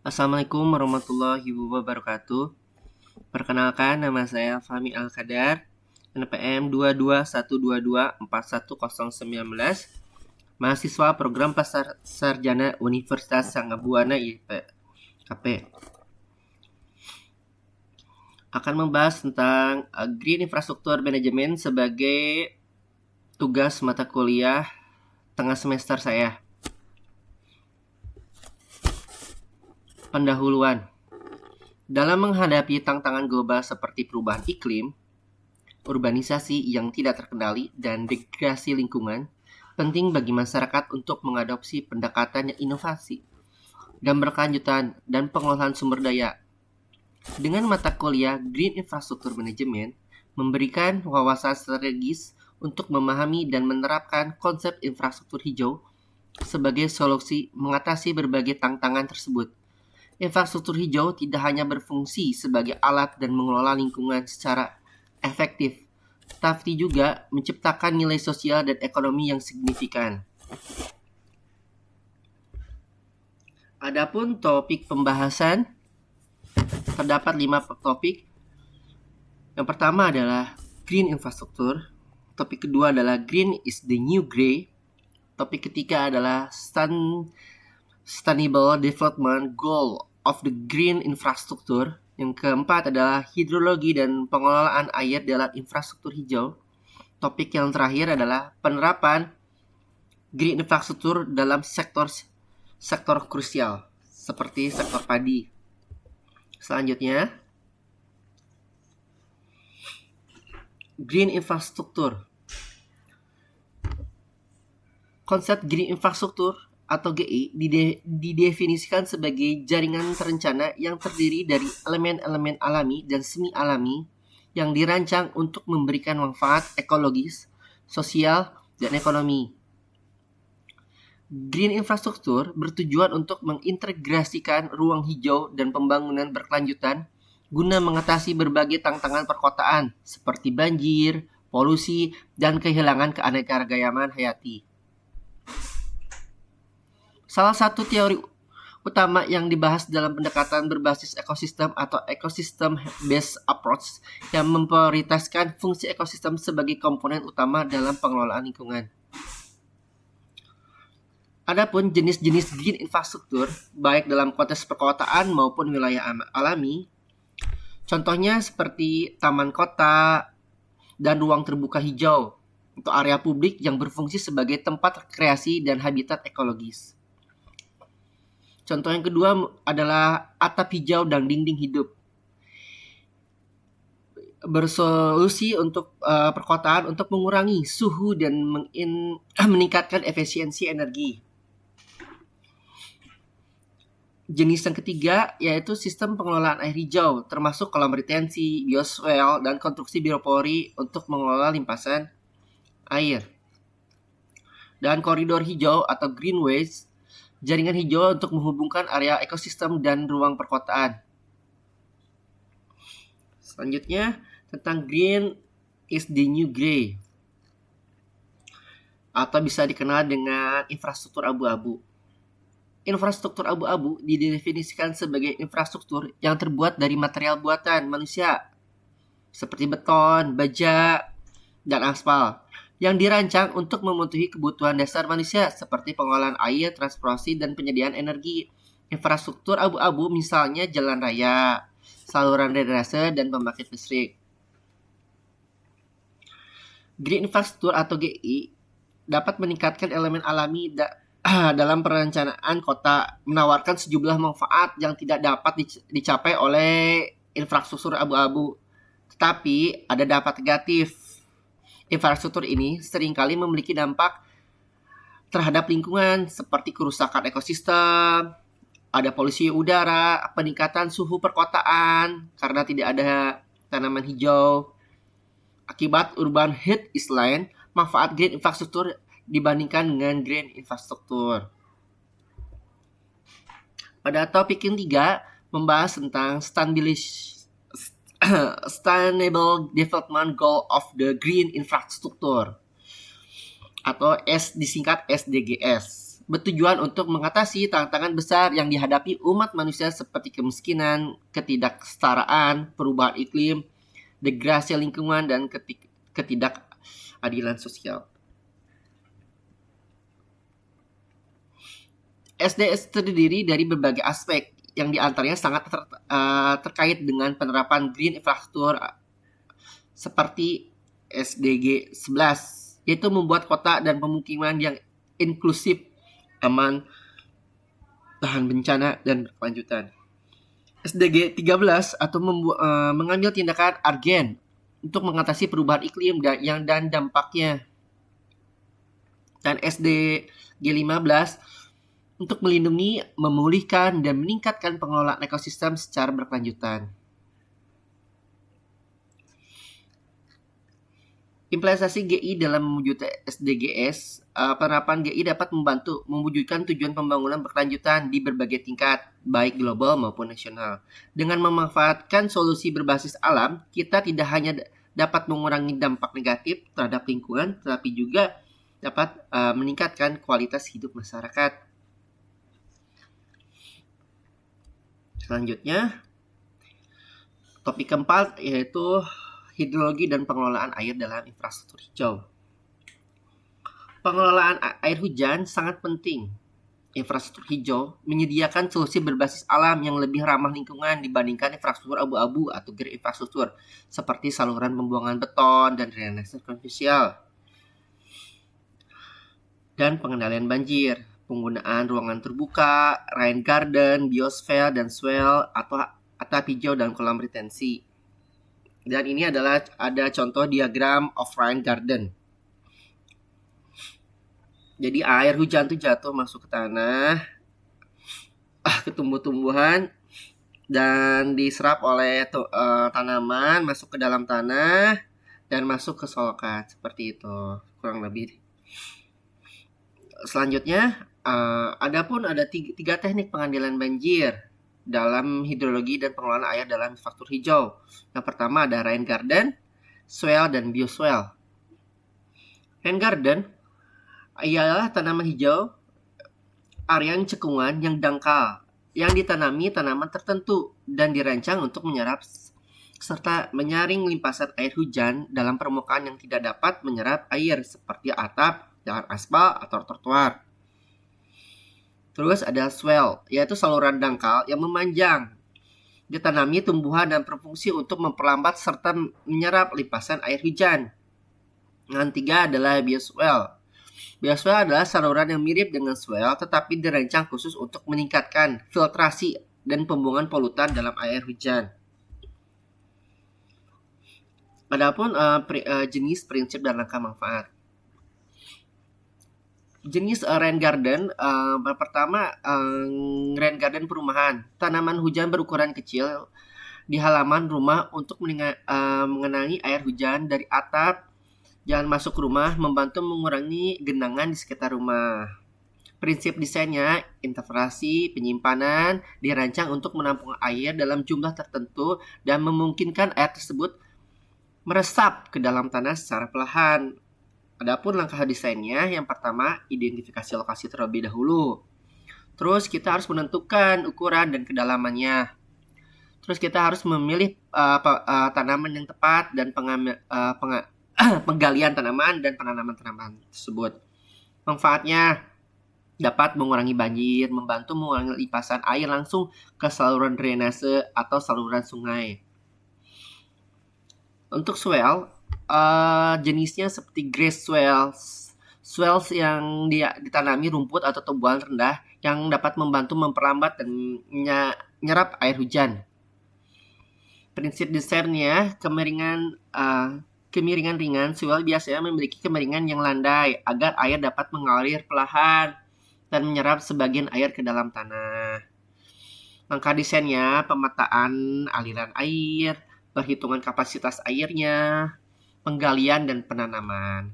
Assalamualaikum warahmatullahi wabarakatuh. Perkenalkan, nama saya Fahmi Al-Qadar, NPM 22122410911, mahasiswa program Pasar Sarjana Universitas Sangga-Buana IP KP. Akan membahas tentang Green Infrastructure Management sebagai tugas mata kuliah tengah semester saya. Pendahuluan. Dalam menghadapi tantangan global seperti perubahan iklim, urbanisasi yang tidak terkendali, dan degradasi lingkungan, penting bagi masyarakat untuk mengadopsi pendekatan yang inovasi dan berkelanjutan dan pengelolaan sumber daya. Dengan mata kuliah Green Infrastructure Management memberikan wawasan strategis untuk memahami dan menerapkan konsep infrastruktur hijau sebagai solusi mengatasi berbagai tantangan tersebut. Infrastruktur hijau tidak hanya berfungsi sebagai alat dan mengelola lingkungan secara efektif, tapi juga menciptakan nilai sosial dan ekonomi yang signifikan. Adapun topik pembahasan, terdapat 5 topik. Yang pertama adalah Green Infrastructure. Topik kedua adalah Green is the New Grey. Topik ketiga adalah Sustainable Development Goal of the Green Infrastructure. Yang keempat adalah hidrologi dan pengelolaan air dalam infrastruktur hijau. Topik yang terakhir adalah penerapan Green Infrastructure dalam sektor krusial seperti sektor padi. Selanjutnya, Green Infrastructure. Konsep Green Infrastructure atau GI didefinisikan sebagai jaringan terencana yang terdiri dari elemen-elemen alami dan semi-alami yang dirancang untuk memberikan manfaat ekologis, sosial, dan ekonomi. Green Infrastructure bertujuan untuk mengintegrasikan ruang hijau dan pembangunan berkelanjutan guna mengatasi berbagai tantangan perkotaan seperti banjir, polusi, dan kehilangan keanekaragaman hayati. Salah satu teori utama yang dibahas dalam pendekatan berbasis ekosistem atau ecosystem based approach yang memprioritaskan fungsi ekosistem sebagai komponen utama dalam pengelolaan lingkungan. Adapun jenis-jenis green infrastruktur, baik dalam konteks perkotaan maupun wilayah alami, contohnya seperti taman kota dan ruang terbuka hijau untuk area publik yang berfungsi sebagai tempat rekreasi dan habitat ekologis. Contoh yang kedua adalah atap hijau dan dinding hidup. Bersolusi untuk perkotaan untuk mengurangi suhu dan meningkatkan efisiensi energi. Jenis yang ketiga yaitu sistem pengelolaan air hijau, termasuk kolam retensi, bioswale, dan konstruksi biopori untuk mengelola limpasan air. Dan koridor hijau atau greenways, jaringan hijau untuk menghubungkan area ekosistem dan ruang perkotaan. Selanjutnya, tentang green is the new grey, atau bisa dikenal dengan infrastruktur abu-abu. Infrastruktur abu-abu didefinisikan sebagai infrastruktur yang terbuat dari material buatan manusia, seperti beton, baja, dan aspal, yang dirancang untuk memenuhi kebutuhan dasar manusia seperti pengolahan air, transportasi, dan penyediaan energi. Infrastruktur abu-abu misalnya jalan raya, saluran drainase, dan pembangkit listrik. Green Infrastructure atau GI dapat meningkatkan elemen alami dalam perencanaan kota, menawarkan sejumlah manfaat yang tidak dapat dicapai oleh infrastruktur abu-abu. Tetapi ada dampak negatif. Infrastruktur ini seringkali memiliki dampak terhadap lingkungan seperti kerusakan ekosistem, ada polusi udara, peningkatan suhu perkotaan karena tidak ada tanaman hijau. Akibat urban heat island, manfaat green infrastruktur dibandingkan dengan green infrastruktur. Pada topik yang 3, membahas tentang Sustainable Development Goal of the Green Infrastructure atau disingkat SDGs. bertujuan untuk mengatasi tantangan besar yang dihadapi umat manusia seperti kemiskinan, ketidaksetaraan, perubahan iklim, degradasi lingkungan, dan ketidakadilan sosial. SDS terdiri dari berbagai aspek yang diantaranya sangat terkait dengan penerapan green infrastruktur seperti SDG 11, yaitu membuat kota dan pemukiman yang inklusif, aman, tahan bencana, dan berkelanjutan. SDG 13 atau mengambil tindakan urgen untuk mengatasi perubahan iklim dan dampaknya. Dan SDG 15 untuk melindungi, memulihkan, dan meningkatkan pengelolaan ekosistem secara berkelanjutan. Implementasi GI dalam mewujudkan SDGs, penerapan GI dapat membantu mewujudkan tujuan pembangunan berkelanjutan di berbagai tingkat, baik global maupun nasional. Dengan memanfaatkan solusi berbasis alam, kita tidak hanya dapat mengurangi dampak negatif terhadap lingkungan, tetapi juga dapat meningkatkan kualitas hidup masyarakat. Selanjutnya, topik keempat yaitu hidrologi dan pengelolaan air dalam infrastruktur hijau. Pengelolaan air hujan sangat penting. Infrastruktur hijau menyediakan solusi berbasis alam yang lebih ramah lingkungan dibandingkan infrastruktur abu-abu atau green infrastruktur seperti saluran pembuangan beton dan drainase konvensional. Dan pengendalian banjir, penggunaan ruangan terbuka, rain garden, biosphere, dan swale atau atap hijau dan kolam retensi. Dan ini adalah ada contoh diagram of rain garden. Jadi air hujan itu jatuh masuk ke tanah, ke tumbuh-tumbuhan, dan diserap oleh tanaman, masuk ke dalam tanah, dan masuk ke solokan. Seperti itu, kurang lebih. Selanjutnya, ada tiga teknik pengendalian banjir dalam hidrologi dan pengelolaan air dalam infrastruktur hijau. Yang pertama ada rain garden, swale, dan bioswale. Rain garden ialah tanaman hijau area cekungan yang dangkal yang ditanami tanaman tertentu dan dirancang untuk menyerap serta menyaring limpasan air hujan dalam permukaan yang tidak dapat menyerap air seperti atap, jalan aspal, atau trotoar. Terus ada swale, yaitu saluran dangkal yang memanjang. Ditanami tumbuhan dan berfungsi untuk memperlambat serta menyerap limpasan air hujan. Yang ketiga adalah bioswale. Bioswale adalah saluran yang mirip dengan swale tetapi dirancang khusus untuk meningkatkan filtrasi dan pembuangan polutan dalam air hujan. Adapun jenis, prinsip, dan langkah manfaat. Jenis rain garden, pertama rain garden perumahan. Tanaman hujan berukuran kecil di halaman rumah untuk mengenangi air hujan dari atap, jalan masuk rumah, membantu mengurangi genangan di sekitar rumah. Prinsip desainnya, intervalasi penyimpanan dirancang untuk menampung air dalam jumlah tertentu dan memungkinkan air tersebut meresap ke dalam tanah secara perlahan. Adapun langkah desainnya, yang pertama, identifikasi lokasi terlebih dahulu. Terus kita harus menentukan ukuran dan kedalamannya. Terus kita harus memilih tanaman yang tepat dan penggalian tanaman dan penanaman tanaman tersebut. Manfaatnya dapat mengurangi banjir, membantu mengurangi limpasan air langsung ke saluran drainase atau saluran sungai. Untuk swale, jenisnya seperti grass swales yang ditanami rumput atau tumbuhan rendah yang dapat membantu memperlambat dan menyerap air hujan. Prinsip desainnya, kemiringan ringan. Swale biasanya memiliki kemiringan yang landai agar air dapat mengalir perlahan dan menyerap sebagian air ke dalam tanah. Langkah desainnya, pemetaan aliran air, perhitungan kapasitas airnya, penggalian, dan penanaman.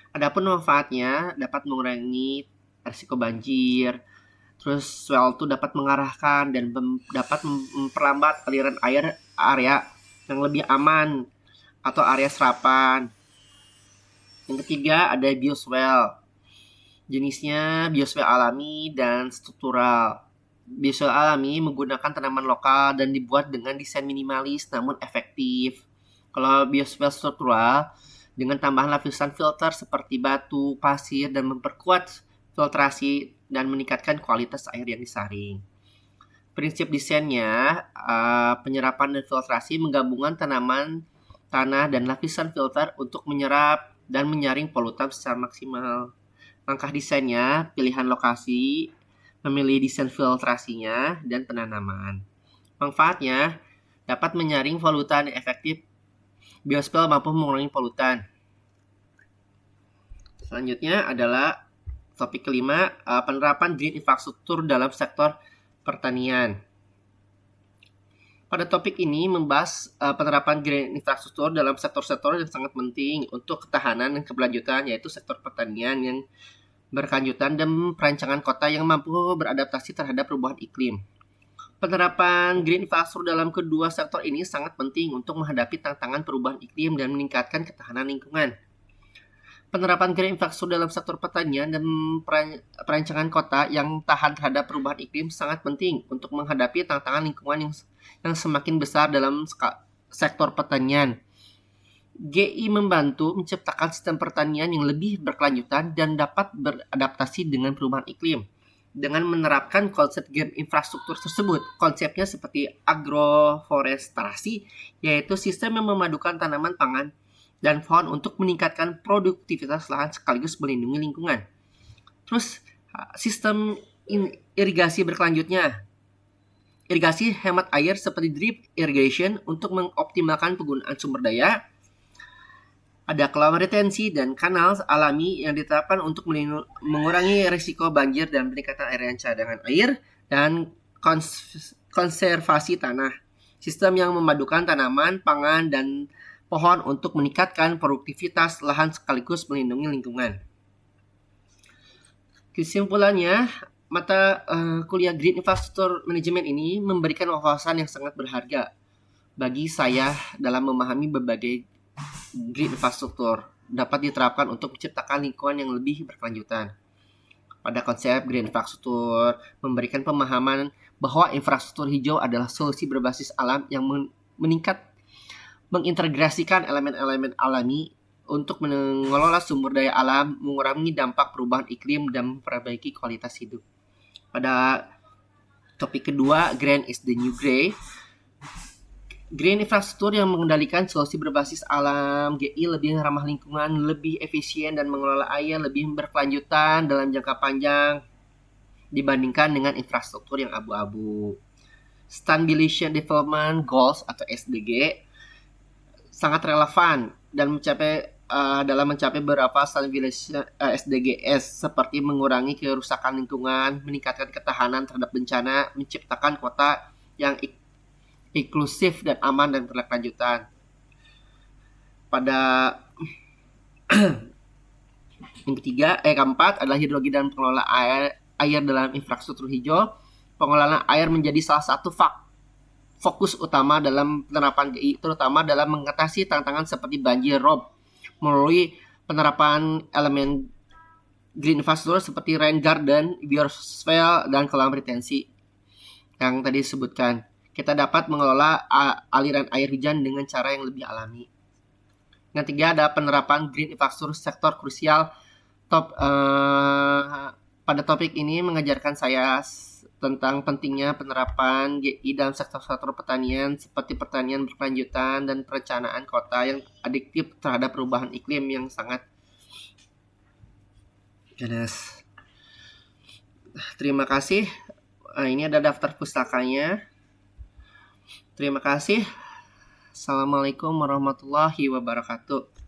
Adapun manfaatnya dapat mengurangi risiko banjir. Terus swale itu dapat mengarahkan dan dapat memperlambat aliran air area yang lebih aman atau area serapan. Yang ketiga ada bioswale. Jenisnya biosfer alami dan struktural. Biosfer alami menggunakan tanaman lokal dan dibuat dengan desain minimalis namun efektif. Kalau biosfer struktural dengan tambahan lapisan filter seperti batu, pasir, dan memperkuat filtrasi dan meningkatkan kualitas air yang disaring. Prinsip desainnya, penyerapan dan filtrasi menggabungkan tanaman, tanah, dan lapisan filter untuk menyerap dan menyaring polutan secara maksimal. Langkah desainnya, pilihan lokasi, memilih desain filtrasinya, dan penanaman. Manfaatnya, dapat menyaring polutan yang efektif. Biospel mampu mengurangi polutan. Selanjutnya adalah topik kelima, penerapan green infrastruktur dalam sektor pertanian. Pada topik ini membahas penerapan green infrastruktur dalam sektor-sektor yang sangat penting untuk ketahanan dan keberlanjutan, yaitu sektor pertanian yang berkelanjutan dan perancangan kota yang mampu beradaptasi terhadap perubahan iklim. Penerapan green infrastruktur dalam kedua sektor ini sangat penting untuk menghadapi tantangan perubahan iklim dan meningkatkan ketahanan lingkungan. Penerapan green infrastruktur dalam sektor pertanian dan perancangan kota yang tahan terhadap perubahan iklim sangat penting untuk menghadapi tantangan lingkungan yang semakin besar dalam sektor pertanian. GI membantu menciptakan sistem pertanian yang lebih berkelanjutan dan dapat beradaptasi dengan perubahan iklim. Dengan menerapkan konsep green infrastruktur tersebut, konsepnya seperti agroforestasi, yaitu sistem yang memadukan tanaman pangan dan pohon untuk meningkatkan produktivitas lahan sekaligus melindungi lingkungan. Terus, sistem irigasi berkelanjutnya. Irigasi hemat air seperti drip irrigation untuk mengoptimalkan penggunaan sumber daya. Ada kolam retensi dan kanal alami yang diterapkan untuk mengurangi risiko banjir dan peningkatan area cadangan air, dan konservasi tanah. Sistem yang memadukan tanaman, pangan, dan pohon untuk meningkatkan produktivitas lahan sekaligus melindungi lingkungan. Kesimpulannya, mata kuliah Green Infrastructure Management ini memberikan wawasan yang sangat berharga bagi saya dalam memahami berbagai green infrastruktur dapat diterapkan untuk menciptakan lingkungan yang lebih berkelanjutan. Pada konsep green infrastruktur memberikan pemahaman bahwa infrastruktur hijau adalah solusi berbasis alam yang mengintegrasikan elemen-elemen alami untuk mengelola sumber daya alam, mengurangi dampak perubahan iklim, dan memperbaiki kualitas hidup. Pada topik kedua, Green is the New Grey. Green infrastruktur yang mengendalikan solusi berbasis alam, GI lebih ramah lingkungan, lebih efisien, dan mengelola air lebih berkelanjutan dalam jangka panjang dibandingkan dengan infrastruktur yang abu-abu. Sustainable Development Goals atau SDG sangat relevan dan dalam mencapai beberapa SDGs seperti mengurangi kerusakan lingkungan, meningkatkan ketahanan terhadap bencana, menciptakan kota yang inklusif dan aman dan berkelanjutan. Pada yang keempat adalah hidrologi dan pengelola air dalam infrastruktur hijau. Pengelolaan air menjadi salah satu fokus utama dalam penerapan GI, terutama dalam mengatasi tantangan seperti banjir rob melalui penerapan elemen green infrastruktur seperti rain garden, biosphere, dan kolam retensi yang tadi disebutkan. Kita dapat mengelola aliran air hujan dengan cara yang lebih alami. Yang ketiga ada penerapan green infrastruktur sektor krusial. Pada topik ini mengajarkan saya tentang pentingnya penerapan GI dalam sektor-sektor pertanian seperti pertanian berkelanjutan dan perencanaan kota yang adaptif terhadap perubahan iklim yang sangat ganas. Terima kasih. Ini ada daftar pustakanya. Terima kasih. Assalamualaikum warahmatullahi wabarakatuh.